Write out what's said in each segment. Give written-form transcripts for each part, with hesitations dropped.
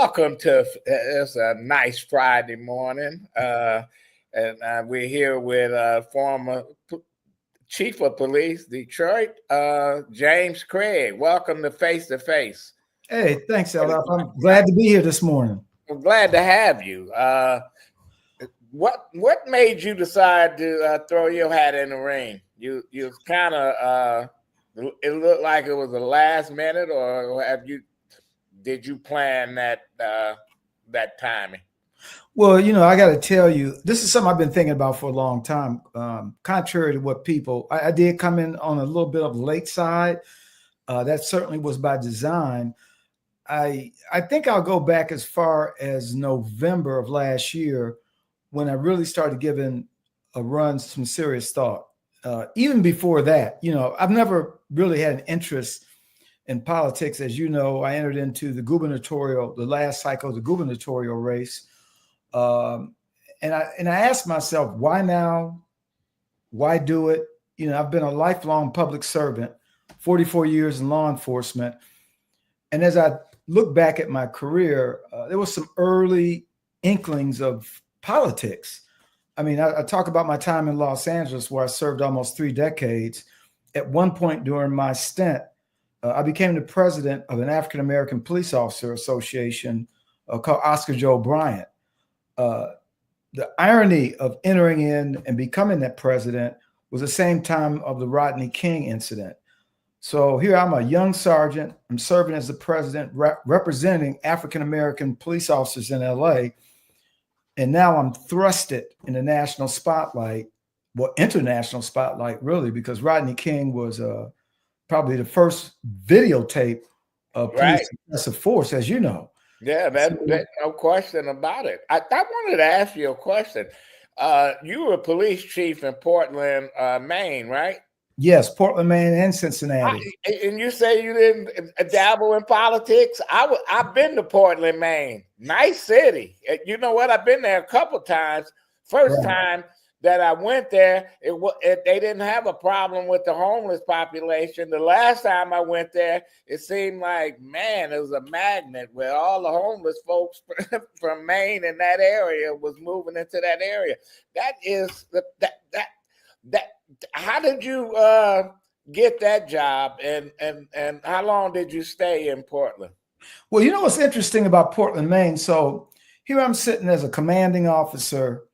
welcome to it's a nice Friday morning, and we're here with former Chief of Police, Detroit, James Craig. Welcome to Face to Face. Hey, thanks, Adolph. I'm glad to be here this morning. I'm glad to have you. What made you decide to throw your hat in the ring? You kind of it looked like it was the last minute, or did you plan that timing? Well, I got to tell you, this is something I've been thinking about for a long time. Contrary to what I did come in on a little bit of the late side. That certainly was by design. I think I'll go back as far as November of last year when I really started giving a run some serious thought. Even before that, I've never really had an interest in politics. As you know, I entered into the last cycle of the gubernatorial race. And I asked myself, why now? Why do it? I've been a lifelong public servant, 44 years in law enforcement. And as I look back at my career, there was some early inklings of politics. I mean, I talk about my time in Los Angeles, where I served almost 3 decades. At one point during my stint, I became the president of an African-American police officer association called Oscar Joe Bryant. The irony of entering in and becoming that president was the same time of the Rodney King incident. So here I'm a young sergeant. I'm serving as the president, representing African-American police officers in LA. And now I'm thrusted in the national spotlight, well, international spotlight, really, because Rodney King was probably the first videotape of police excessive force, as you know. Yeah, that's no question about it. I wanted to ask you a question. You were a police chief in Portland, Maine, right? Yes, Portland, Maine, and Cincinnati. And you say you didn't dabble in politics? I've been to Portland, Maine. Nice city. You know what? I've been there a couple times. First time that I went there, they didn't have a problem with the homeless population. The last time I went there, it seemed like, man, it was a magnet where all the homeless folks from Maine in that area was moving into that area. That is that. How did you get that job, and how long did you stay in Portland? Well, what's interesting about Portland, Maine? So here I'm sitting as a commanding officer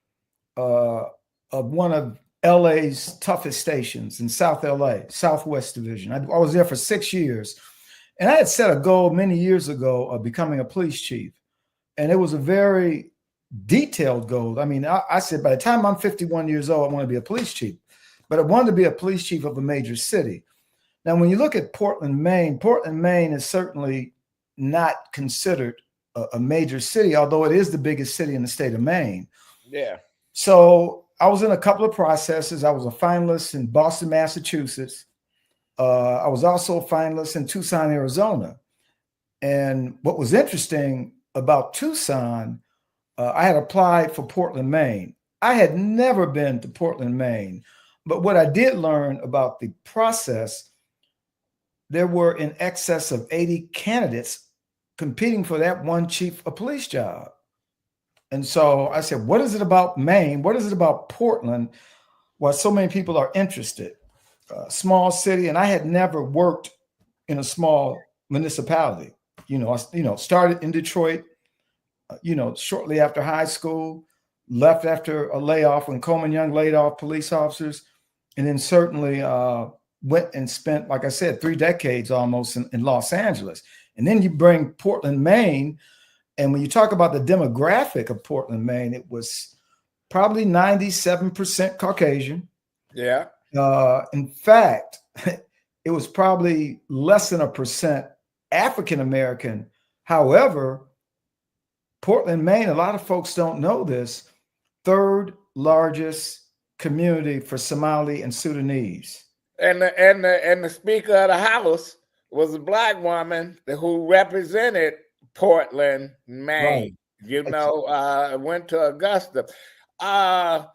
of one of LA's toughest stations in South LA, Southwest Division. I was there for 6 years, and I had set a goal many years ago of becoming a police chief, and it was a very detailed goal. I mean, I said by the time I'm 51 years old, I want to be a police chief. But I wanted to be a police chief of a major city. Now, when you look at Portland, Maine is certainly not considered a major city, although it is the biggest city in the state of Maine. Yeah. So I was in a couple of processes. I was a finalist in Boston, Massachusetts. I was also a finalist in Tucson, Arizona. And what was interesting about Tucson, I had applied for Portland, Maine. I had never been to Portland, Maine. But what I did learn about the process, there were in excess of 80 candidates competing for that one chief of police job. And so I said, what is it about Maine? What is it about Portland? Why so many people are interested? Small city, and I had never worked in a small municipality. I started in Detroit, shortly after high school, left after a layoff when Coleman Young laid off police officers. And then certainly went and spent, like I said, 3 decades almost in Los Angeles. And then you bring Portland, Maine. And when you talk about the demographic of Portland, Maine, it was probably 97% Caucasian. Yeah. In fact, it was probably less than 1% African-American. However, Portland, Maine, a lot of folks don't know this, 3rd largest community for Somali and Sudanese. And the Speaker of the House was a Black woman who represented Portland, Maine. Right. Went to Augusta. A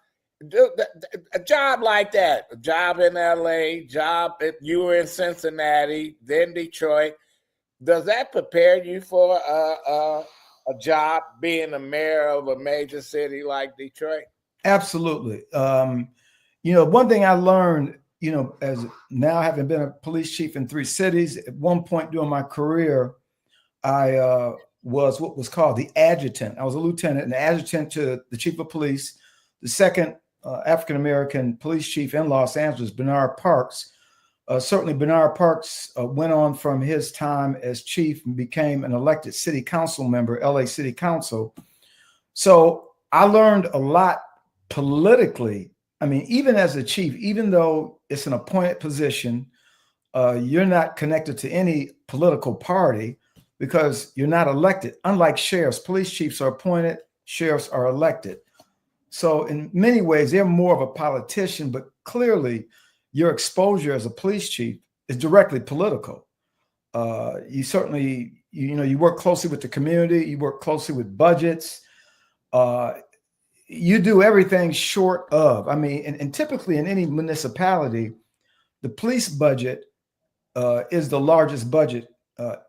job like that, a job in LA, you were in Cincinnati, then Detroit. Does that prepare you for a job being the mayor of a major city like Detroit? Absolutely. One thing I learned, as now having been a police chief in 3 cities, at one point during my career, I was what was called the adjutant. I was a lieutenant and adjutant to the chief of police, the second African-American police chief in Los Angeles, Bernard Parks. Certainly, Bernard Parks went on from his time as chief and became an elected city council member, LA City Council. So I learned a lot politically. I mean, even as a chief, even though it's an appointed position, you're not connected to any political party because you're not elected. Unlike sheriffs, police chiefs are appointed, sheriffs are elected. So in many ways, they're more of a politician, but clearly your exposure as a police chief is directly political. You certainly, you work closely with the community, you work closely with budgets. You do everything short of, and typically in any municipality, the police budget is the largest budget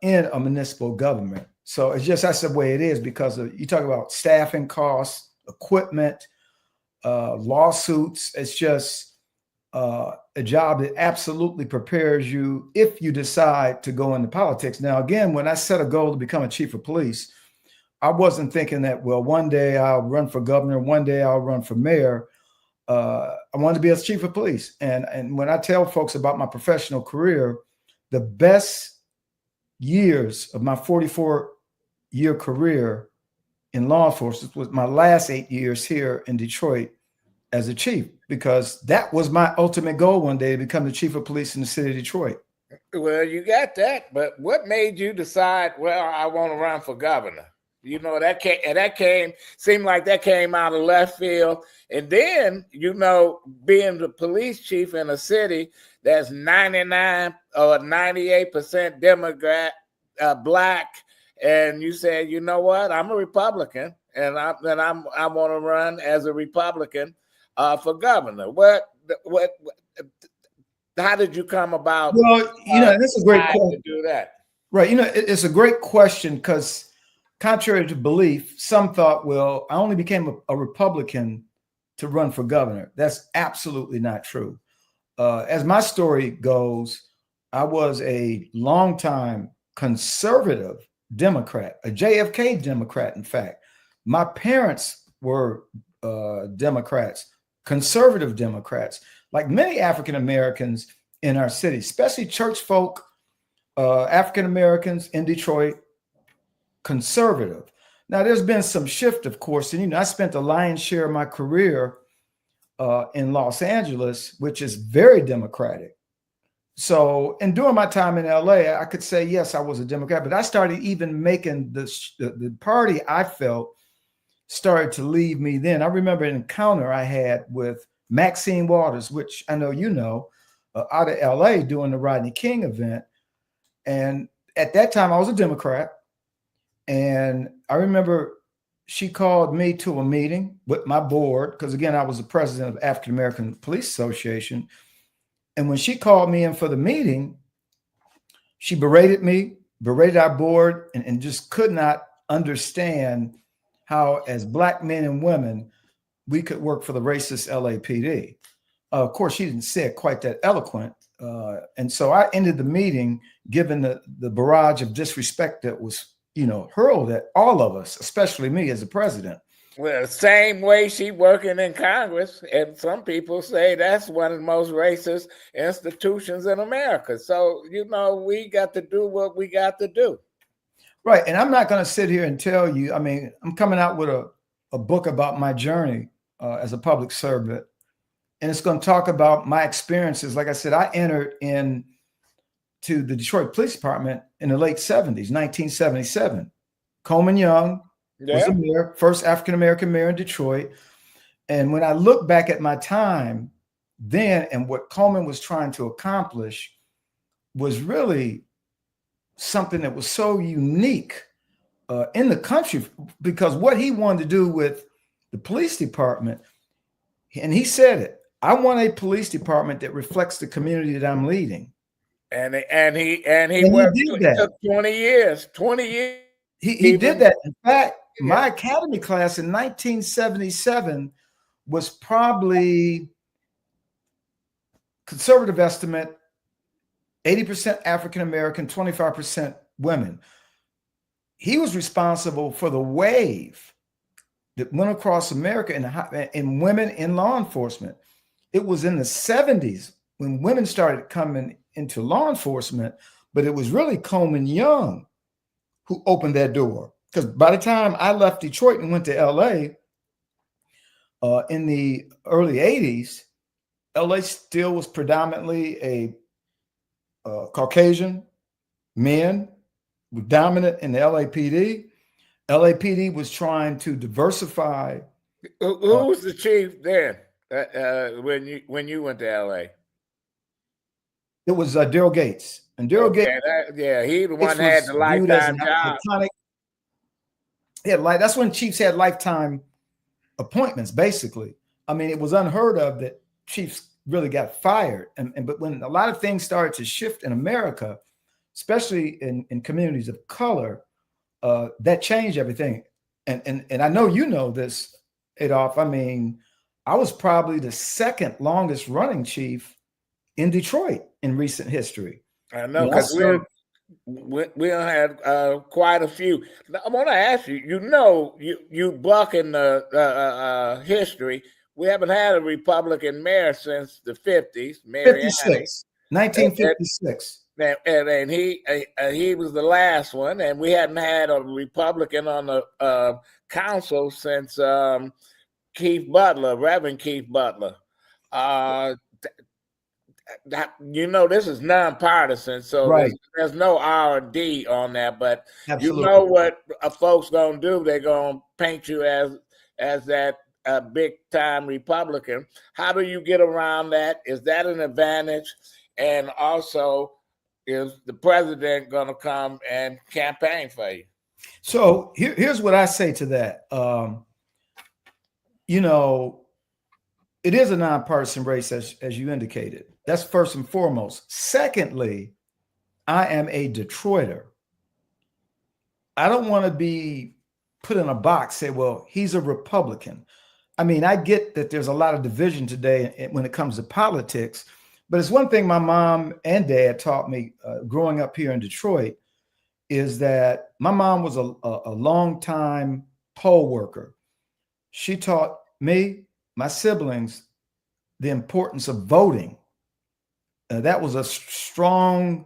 in a municipal government. So that's the way it is because you talk about staffing costs, equipment, lawsuits. It's just a job that absolutely prepares you if you decide to go into politics. Now, again, when I set a goal to become a chief of police, I wasn't thinking that, well, one day I'll run for governor, one day I'll run for mayor. I wanted to be a chief of police. And when I tell folks about my professional career, the best years of my 44-year career in law enforcement was my last 8 years here in Detroit as a chief, because that was my ultimate goal one day, to become the chief of police in the city of Detroit. Well, you got that, but what made you decide, well, I want to run for governor? Seemed like that came out of left field. And then, being the police chief in a city that's 99 or 98% Democrat, Black, and you said, you know what, I'm a Republican, and I want to run as a Republican for governor. How did you come about? Well, this is a great question to do that. Right. It's a great question because, contrary to belief, some thought, well, I only became a Republican to run for governor. That's absolutely not true. As my story goes, I was a longtime conservative Democrat, a JFK Democrat, in fact. My parents were Democrats, conservative Democrats, like many African Americans in our city, especially church folk, African Americans in Detroit, conservative. Now, there's been some shift, of course, and I spent the lion's share of my career in Los Angeles, which is very Democratic. So, and during my time in LA, I could say, yes, I was a Democrat, but I started even making the party I felt started to leave me then. I remember an encounter I had with Maxine Waters, which I know out of LA during the Rodney King event. And at that time, I was a Democrat. And I remember she called me to a meeting with my board, because again, I was the president of African American Police Association. And when she called me in for the meeting, she berated me, berated our board, and just could not understand how, as Black men and women, we could work for the racist LAPD. Of course, she didn't say it quite that eloquent. And so I ended the meeting, given the barrage of disrespect that was hurled at all of us, especially me as the president. Well, same way she working in Congress, and some people say that's one of the most racist institutions in America. So, we got to do what we got to do. Right. And I'm not going to sit here and tell you, I'm coming out with a book about my journey as a public servant, and it's going to talk about my experiences. Like I said, I entered into the Detroit Police Department in the late 70s, 1977. Coleman Young was the mayor, first African-American mayor in Detroit. And when I look back at my time then and what Coleman was trying to accomplish was really something that was so unique in the country, because what he wanted to do with the police department, and he said it, I want a police department that reflects the community that I'm leading. And he worked. It took 20 years. 20 years He did that. In fact, my academy class in 1977 was probably, conservative estimate, 80% African American, 25% women. He was responsible for the wave that went across America in women in law enforcement. It was in the 70s when women started coming into law enforcement, but it was really Coleman Young who opened that door. Because by the time I left Detroit and went to LA in the early 80s, LA still was predominantly a Caucasian men, were dominant in the LAPD. LAPD was trying to diversify. Who was the chief then when you went to LA? It was Daryl Gates. And Daryl Gates, he the one had the lifetime job. That's when chiefs had lifetime appointments, basically. I mean, it was unheard of that chiefs really got fired. But when a lot of things started to shift in America, especially in communities of color, that changed everything. And I know you know this, Adolph. I mean, I was probably the second longest running chief in Detroit in recent history. I know, because we had quite a few. I want to ask you, you buck in the history. We haven't had a Republican mayor since the 50s, 1956. And he was the last one, and we hadn't had a Republican on the council since Reverend Keith Butler. This is nonpartisan, so there's no R&D on that. But Absolutely. You know what folks gonna do? They're gonna paint you as that big time Republican. How do you get around that? Is that an advantage? And also, is the president gonna come and campaign for you? So here's what I say to that. It is a nonpartisan race, as you indicated. That's first and foremost. Secondly, I am a Detroiter. I don't want to be put in a box, say, well, he's a Republican. I mean, I get that there's a lot of division today when it comes to politics, but it's one thing my mom and dad taught me growing up here in Detroit is that my mom was a long-time poll worker. She taught me, my siblings, the importance of voting. That was a strong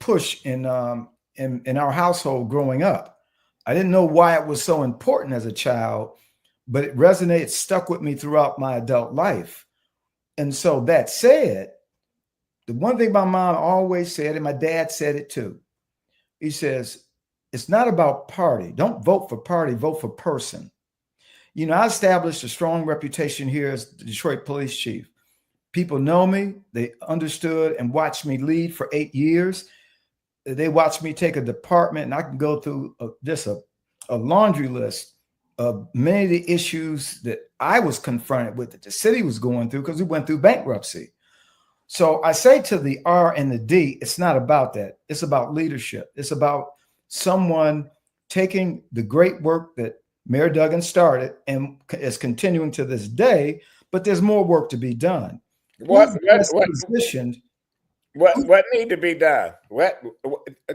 push in our household growing up. I didn't know why it was so important as a child, but it resonated, stuck with me throughout my adult life. And so that said, the one thing my mom always said, and my dad said it too, he says, it's not about party. Don't vote for party, vote for person. I established a strong reputation here as the Detroit police chief. People know me. They understood and watched me lead for 8 years. They watched me take a department, and I can go through just a laundry list of many of the issues that I was confronted with, that the city was going through, because we went through bankruptcy. So I say to the R and the D, it's not about that. It's about leadership. It's about someone taking the great work that Mayor Duggan started and is continuing to this day, but there's more work to be done. What need to be done?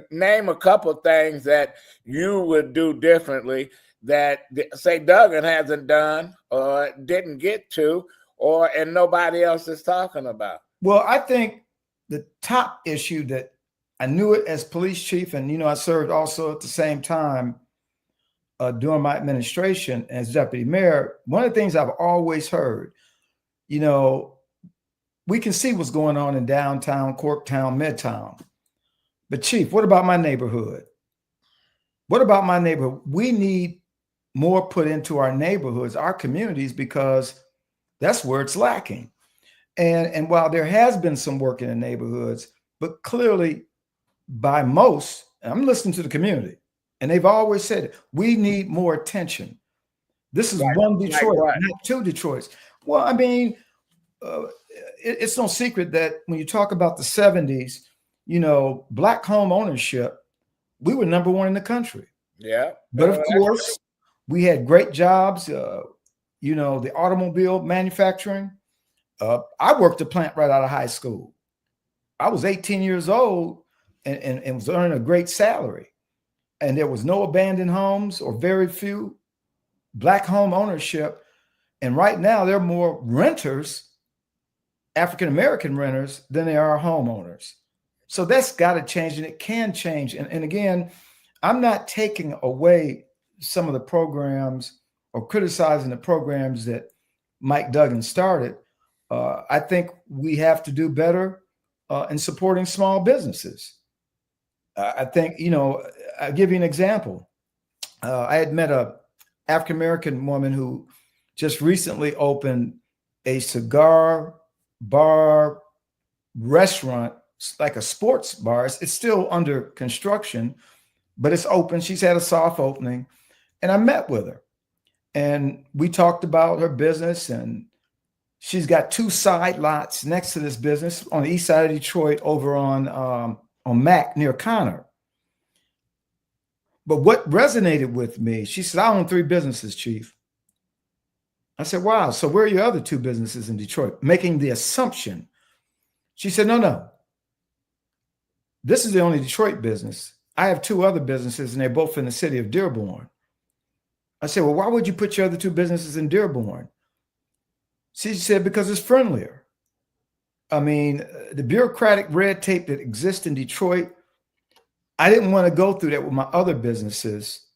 Name a couple of things that you would do differently that, say, Duggan hasn't done or didn't get to, and nobody else is talking about. Well, I think the top issue that I knew it as police chief, and I served also at the same time during my administration as deputy mayor. One of the things I've always heard, we can see what's going on in downtown, Corktown, Midtown. But chief, what about my neighborhood? What about my neighborhood? We need more put into our neighborhoods, our communities, because that's where it's lacking. And while there has been some work in the neighborhoods, but clearly by most, and I'm listening to the community, and they've always said it, we need more attention. This is one Detroit, not two Detroits. Well, I mean, it's no secret that when you talk about the 70s, Black home ownership, we were number one in the country. Yeah. But of course, we had great jobs. You know, the automobile manufacturing. I worked a plant right out of high school. I was 18 years old and was earning a great salary. And there was no abandoned homes or very few, Black home ownership. And right now, there are more renters, African-American renters, than there are homeowners. So that's got to change, and it can change. And again, I'm not taking away some of the programs or criticizing the programs that Mike Duggan started. I think we have to do better in supporting small businesses. I think, you know, I'll give you an example. I had met a African-American woman who just recently opened a cigar bar restaurant, like a sports bar. It's still under construction, but it's open. She's had a soft opening. And I met with her and we talked about her business, and she's got 2 side lots next to this business on the east side of Detroit over on Mac near Connor. But what resonated with me, she said, I own 3 businesses, Chief. I said, wow, so where are your other 2 businesses in Detroit? Making the assumption. She said, no. This is the only Detroit business. I have 2 other businesses, and they're both in the city of Dearborn. I said, well, why would you put your other 2 businesses in Dearborn? She said, because it's friendlier. I mean, the bureaucratic red tape that exists in Detroit, I didn't want to go through that with my other businesses.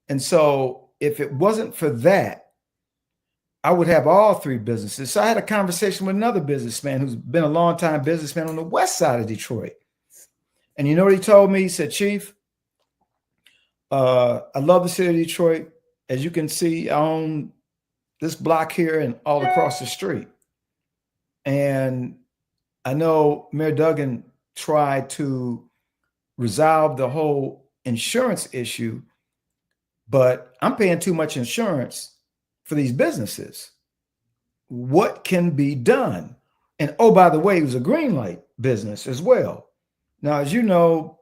And so if it wasn't for that, I would have all 3 businesses. So I had a conversation with another businessman who's been a long-time businessman on the west side of Detroit. And you know what he told me? He said, Chief, I love the city of Detroit. As you can see, I own this block here and all across the street. And I know Mayor Duggan tried to resolve the whole insurance issue, but I'm paying too much insurance for these businesses. What can be done? And oh, by the way, it was a green light business as well. Now, as you know,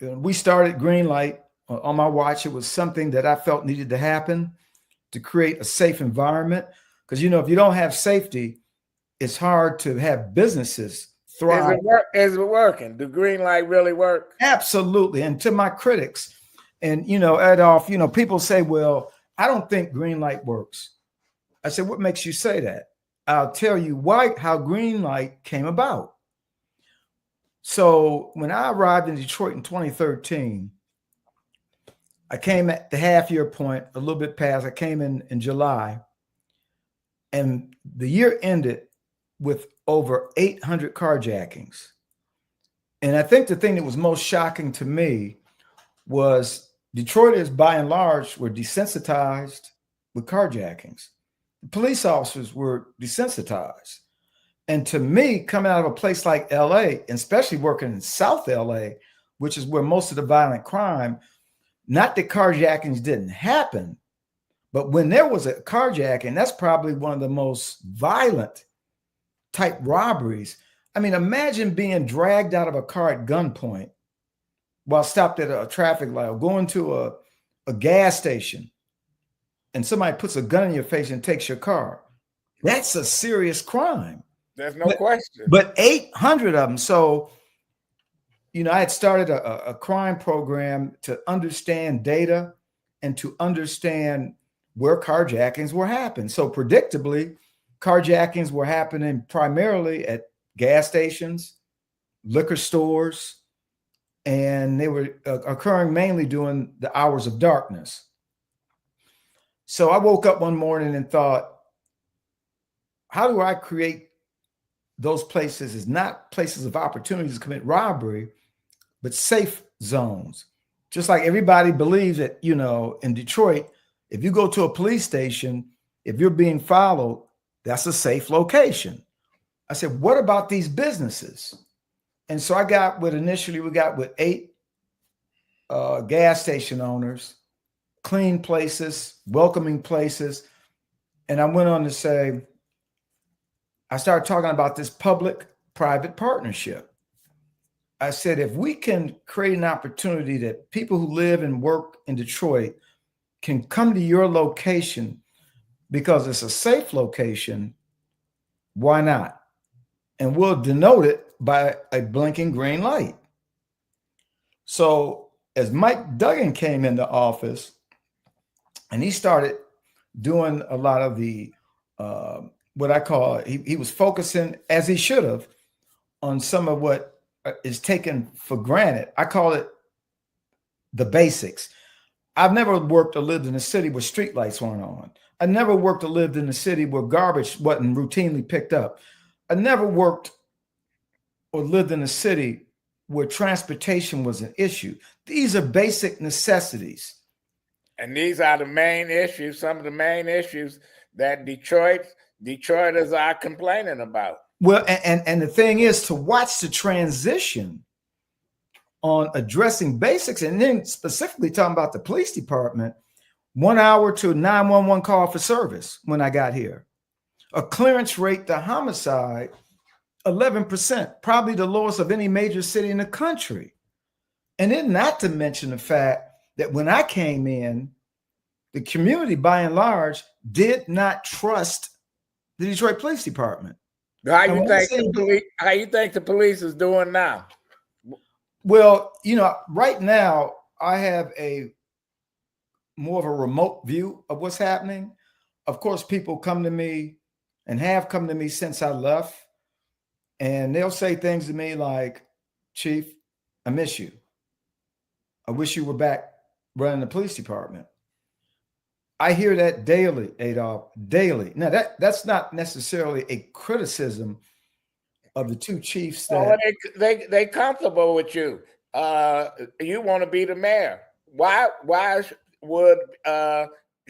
we started Green Light on my watch. It was something that I felt needed to happen to create a safe environment. Because, you know, if you don't have safety, it's hard to have businesses thrive. Is it working? Do Green Light really work? Absolutely. And to my critics, and, you know, Adolph, you know, people say, well, I don't think Green Light works. I said, what makes you say that? I'll tell you how Green Light came about. So when I arrived in Detroit in 2013, I came at the half-year point, a little bit past. I came in July, and the year ended with over 800 carjackings. And I think the thing that was most shocking to me was Detroiters, by and large, were desensitized with carjackings. The police officers were desensitized. And to me, coming out of a place like LA, and especially working in South LA, which is where most of the violent crime, not that carjackings didn't happen, but when there was a carjacking, that's probably one of the most violent type robberies. I mean, imagine being dragged out of a car at gunpoint while stopped at a traffic light, or going to a gas station, and somebody puts a gun in your face and takes your car. That's a serious crime. There's no question. But 800 of them. So, you know, I had started a crime program to understand data and to understand where carjackings were happening. So predictably, carjackings were happening primarily at gas stations, liquor stores, and they were occurring mainly during the hours of darkness. So I woke up one morning and thought, how do I create those places as not places of opportunities to commit robbery, but safe zones? Just like everybody believes that, you know, in Detroit, if you go to a police station, if you're being followed, that's a safe location. I said, what about these businesses? And so we got with 8 gas station owners, clean places, welcoming places. And I went on to say, I started talking about this public-private partnership. I said, if we can create an opportunity that people who live and work in Detroit can come to your location because it's a safe location, why not? And we'll denote it by a blinking green light. So as Mike Duggan came into office and he started doing a lot of the, what I call, he was focusing, as he should have, on some of what is taken for granted. I call it the basics. I've never worked or lived in a city where streetlights weren't on. I never worked or lived in a city where garbage wasn't routinely picked up. I never worked or lived in a city where transportation was an issue. These are basic necessities. And these are the main issues, some of the main issues that Detroiters are complaining about. Well, and the thing is to watch the transition on addressing basics, and then specifically talking about the police department, 1 hour to 911 call for service when I got here. A clearance rate to homicide, 11%, probably the lowest of any major city in the country. And then not to mention the fact that when I came in, the community by and large did not trust the Detroit Police Department. How you think the police is doing now? Well, you know, right now I have a more of a remote view of what's happening. Of course, people come to me and have come to me since I left, and they'll say things to me like, Chief, I miss you. I wish you were back running the police department. I hear that daily, Adolph, daily. Now, that's not necessarily a criticism of the two chiefs. That they comfortable with you. You want to be the mayor. Why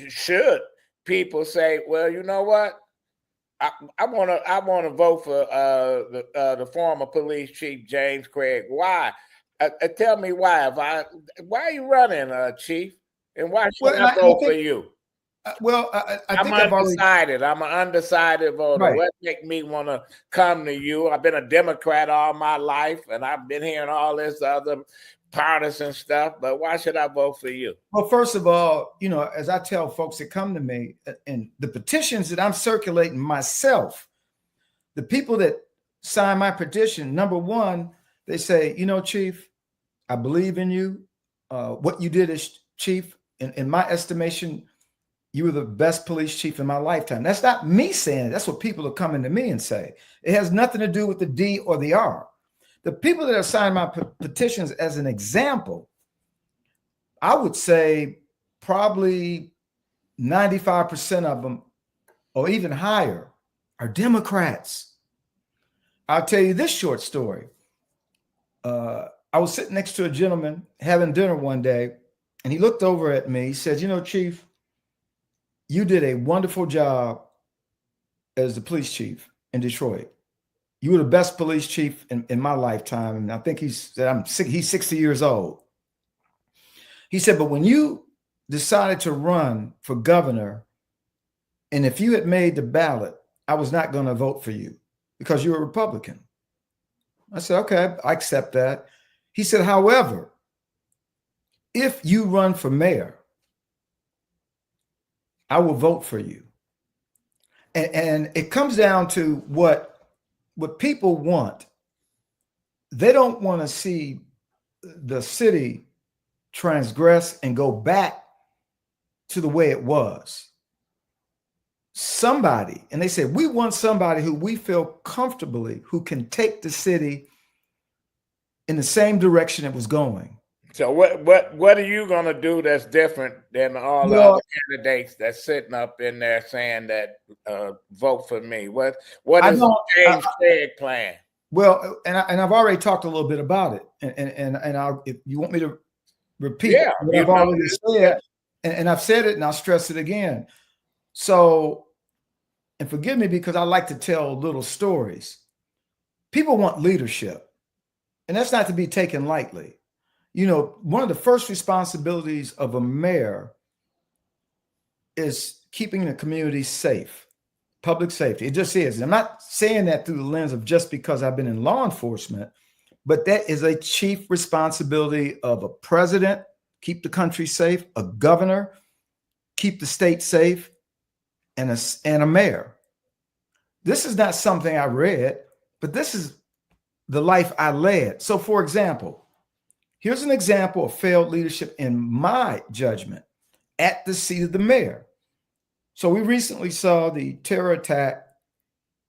should people say, well, you know what? I want to vote for the former police chief James Craig. Why? Tell me why. Why are you running, Chief? And why should I vote for you? Well, I'm undecided. I'm an undecided voter. Right. What make me want to come to you? I've been a Democrat all my life, and I've been hearing all this other partisan stuff, but why should I vote for you? Well, first of all, you know, as I tell folks that come to me, and the petitions that I'm circulating myself, the people that sign my petition, number one, they say, you know, Chief, I believe in you. What you did as chief, in my estimation, you were the best police chief in my lifetime. That's not me saying it. That's what people are coming to me and say. It has nothing to do with the D or the R. The people that have signed my petitions as an example, I would say probably 95% of them, or even higher, are Democrats. I'll tell you this short story. I was sitting next to a gentleman having dinner one day, and he looked over at me. He said, you know, Chief, you did a wonderful job as the police chief in Detroit. You were the best police chief in my lifetime. And I think he's 60 years old. He said, but when you decided to run for governor, and if you had made the ballot, I was not going to vote for you because you're a Republican. I said, okay, I accept that. He said, however, if you run for mayor, I will vote for you. And it comes down to what people want. They don't want to see the city transgress and go back to the way it was. Somebody, and they said, we want somebody who we feel comfortably, who can take the city in the same direction it was going. So what are you going to do that's different than all the other candidates that's sitting up in there saying that vote for me? What is James Craig plan? Well, and I've already talked a little bit about it, and I'll, if you want me to repeat what I've already said, and I've said it, and I'll stress it again. So, and forgive me because I like to tell little stories. People want leadership, and that's not to be taken lightly. You know, one of the first responsibilities of a mayor is keeping the community safe, public safety. It just is. I'm not saying that through the lens of just because I've been in law enforcement, but that is a chief responsibility of a president, keep the country safe, a governor, keep the state safe, and a mayor. This is not something I read, but this is the life I led. So, for example, here's an example of failed leadership in my judgment at the seat of the mayor. So we recently saw the terror attack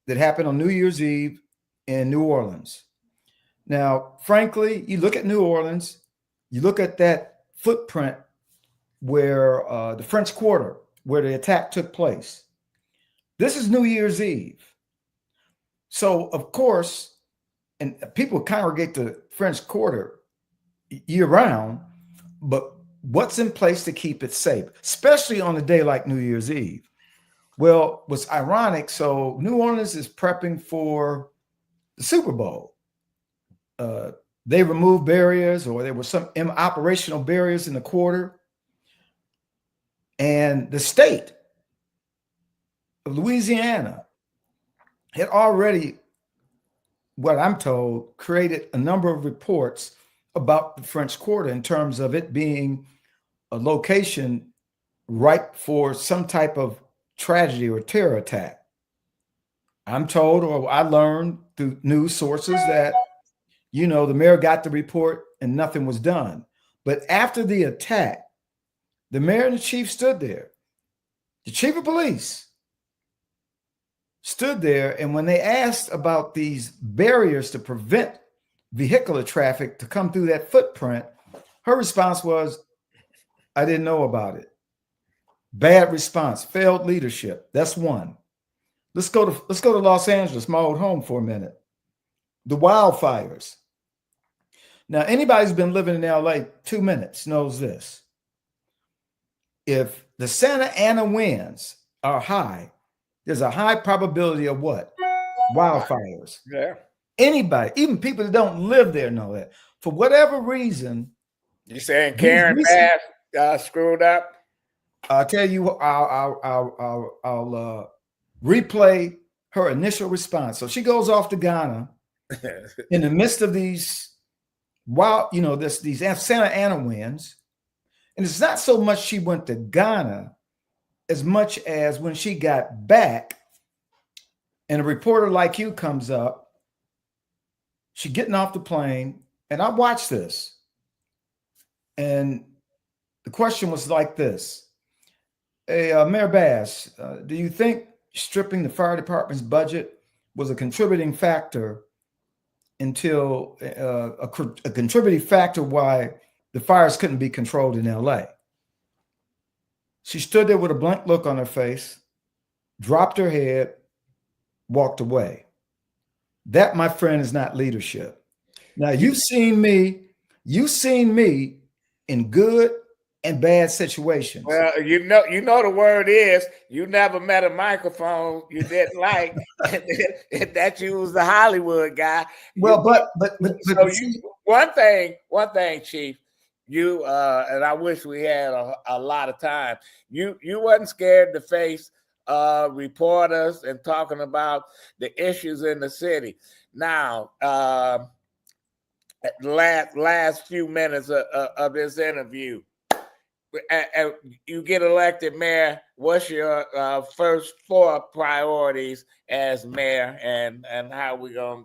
that happened on New Year's Eve in New Orleans. Now, frankly, you look at New Orleans, you look at that footprint where the French Quarter, where the attack took place. This is New Year's Eve. So, of course, and people congregate to French Quarter year round, but what's in place to keep it safe, especially on a day like New Year's Eve? Well, what's ironic, so New Orleans is prepping for the Super Bowl. They removed barriers, or there were some operational barriers in the quarter. And the state of Louisiana had already, what I'm told, created a number of reports about the French Quarter in terms of it being a location ripe for some type of tragedy or terror attack. I'm told, or I learned through news sources, that, you know, the mayor got the report and nothing was done. But after the attack, the mayor and the chief stood there. The chief of police stood there, and when they asked about these barriers to prevent vehicular traffic to come through that footprint, her response was, I didn't know about it. Bad response, failed leadership. That's one. Let's go to Los Angeles, my old home, for a minute. The wildfires. Now, anybody who's been living in LA 2 minutes knows this. If the Santa Ana winds are high, there's a high probability of what? Wildfires. Yeah. Anybody, even people that don't live there, know that. For whatever reason, you saying Karen Bass screwed up? I'll tell you. I'll replay her initial response. So she goes off to Ghana in the midst of these these Santa Ana winds, and it's not so much she went to Ghana as much as when she got back, and a reporter like you comes up. She getting off the plane, and I watched this, and the question was like this. Hey, Mayor Bass, do you think stripping the fire department's budget was a contributing factor until a contributing factor why the fires couldn't be controlled in LA? She stood there with a blank look on her face, dropped her head, walked away. That, my friend, is not leadership. Now, you've seen me in good and bad situations. Well, you know the word is, you never met a microphone you didn't like, and that you was the Hollywood guy. Well, but one thing, Chief, you and I wish we had a lot of time. You wasn't scared to face reporters and talking about the issues in the city. Now, last few minutes of this interview, you get elected mayor. What's your first 4 priorities as mayor, and how we gonna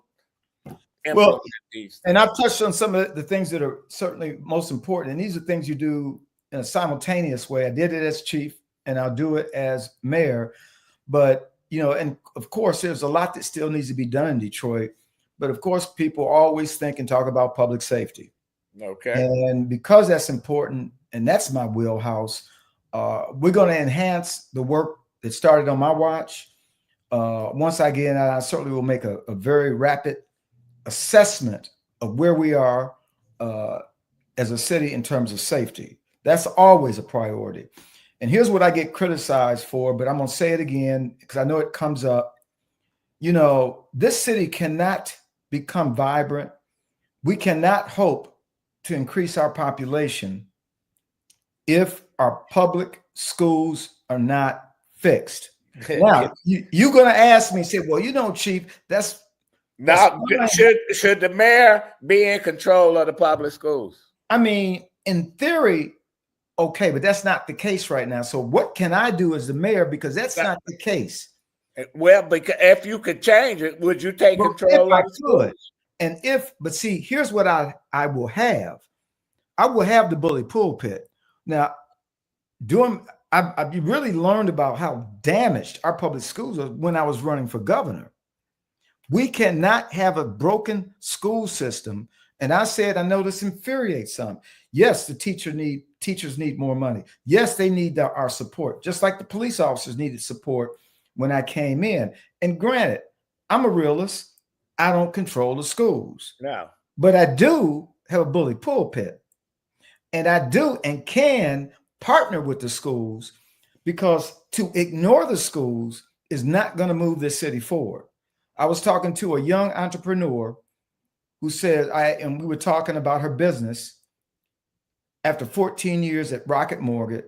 implement these? And I've touched on some of the things that are certainly most important, and these are things you do in a simultaneous way. I did it as chief, and I'll do it as mayor. But and of course, there's a lot that still needs to be done in Detroit. But of course, people always think and talk about public safety. Okay. And because that's important, and that's my wheelhouse, we're going to enhance the work that started on my watch. Once I get in, I certainly will make a very rapid assessment of where we are as a city in terms of safety. That's always a priority. And here's what I get criticized for, but I'm going to say it again because I know it comes up. This city cannot become vibrant. We cannot hope to increase our population if our public schools are not fixed. Now, you're going to ask me, say, well, Chief, that's Now, should the mayor be in control of the public schools? I mean, in theory, okay, but that's not the case right now. So what can I do as the mayor? Because that's not the case. Well, because if you could change it, would you take control of the schools? And but see, here's what I will have. I will have the bully pulpit. Now, I've really learned about how damaged our public schools are when I was running for governor. We cannot have a broken school system. And I said, I know this infuriates some. Yes, the teachers need more money. Yes, they need our support, just like the police officers needed support when I came in. And granted, I'm a realist. I don't control the schools. No. But I do have a bully pulpit. And I do and can partner with the schools, because to ignore the schools is not going to move this city forward. I was talking to a young entrepreneur who said, and we were talking about her business after 14 years at Rocket Mortgage.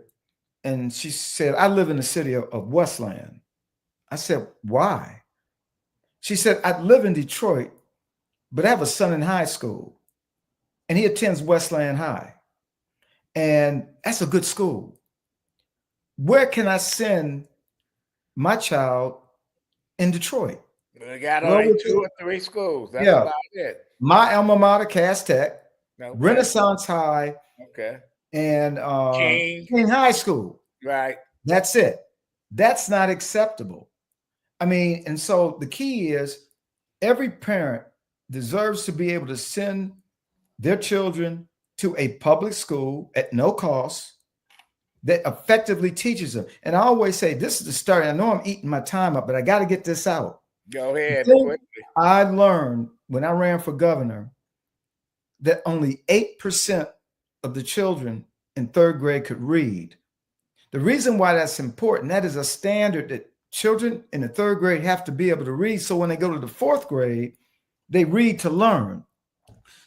And she said, I live in the city of Westland. I said, why? She said, I live in Detroit, but I have a son in high school and he attends Westland High. And that's a good school. Where can I send my child in Detroit? We got only 2 or 3 schools. That's about it. My alma mater, Cass Tech, okay. Renaissance High, okay, and King High School. Right. That's it. That's not acceptable. I mean, and so the key is every parent deserves to be able to send their children to a public school at no cost that effectively teaches them. And I always say, this is the start. I know I'm eating my time up, but I got to get this out. Go ahead. I learned when I ran for governor that only 8% of the children in 3rd grade could read. The reason why that's important, that is a standard that children in the 3rd grade have to be able to read. So when they go to the 4th grade, they read to learn.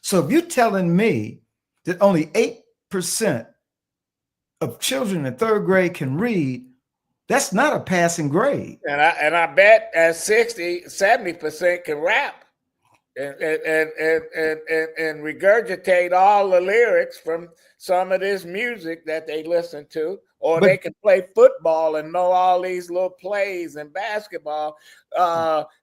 So if you're telling me that only 8% of children in 3rd grade can read, that's not a passing grade. And I bet at 60-70% can rap and regurgitate all the lyrics from some of this music that they listen to, or they can play football and know all these little plays and basketball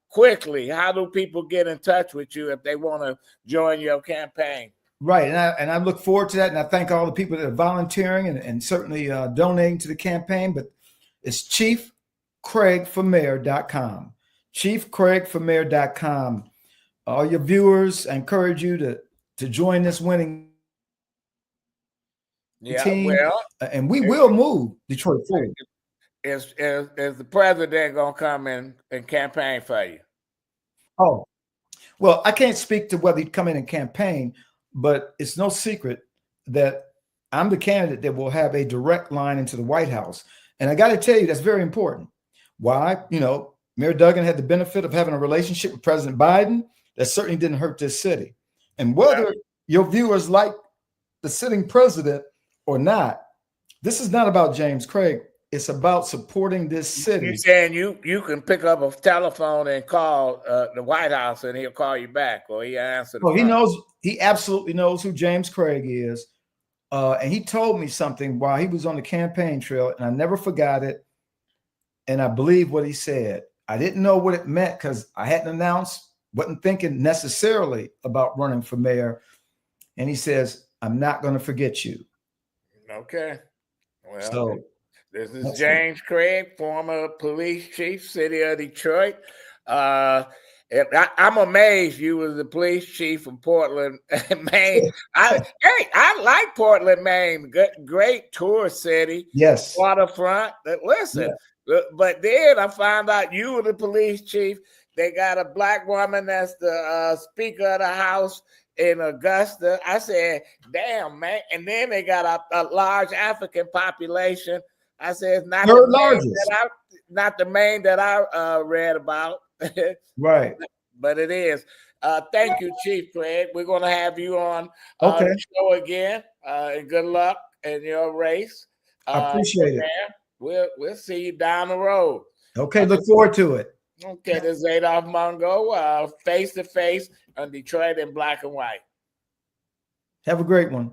quickly. How do people get in touch with you if they want to join your campaign? Right. And I look forward to that. And I thank all the people that are volunteering and certainly donating to the campaign. But it's chiefcraigformayor.com. chiefcraigformayor.com. All your viewers, I encourage you to join this winning team. Well, and we will move Detroit forward. Is the president going to come in and campaign for you? Oh, well, I can't speak to whether he'd come in and campaign, but it's no secret that I'm the candidate that will have a direct line into the White House. And I got to tell you, that's very important. Why? Mayor Duggan had the benefit of having a relationship with President Biden. That certainly didn't hurt this city. And whether your viewers like the sitting president or not, this is not about James Craig. It's about supporting this city. You're saying you can pick up a telephone and call the White House and he'll call you back, or he'll answer the phone. He absolutely knows who James Craig is. And he told me something while he was on the campaign trail, and I never forgot it. And I believe what he said. I didn't know what it meant because I hadn't announced, wasn't thinking necessarily about running for mayor. And he says, I'm not going to forget you. Okay. Well, this is James Craig, former police chief, city of Detroit. I'm amazed you was the police chief from Portland, Maine. I like Portland, Maine. Great tourist city. Yes. Waterfront. Listen, but then I found out you were the police chief. They got a black woman that's the Speaker of the House in Augusta. I said, damn, man. And then they got a large African population. I said, it's not the Maine that I read about. Right. But it is. Thank you, Chief Craig. We're going to have you on the show again. And good luck in your race. I appreciate it. We'll see you down the road. Okay, look forward to it. Okay, this is Adolph Mongo, face to face on Detroit in black and white. Have a great one.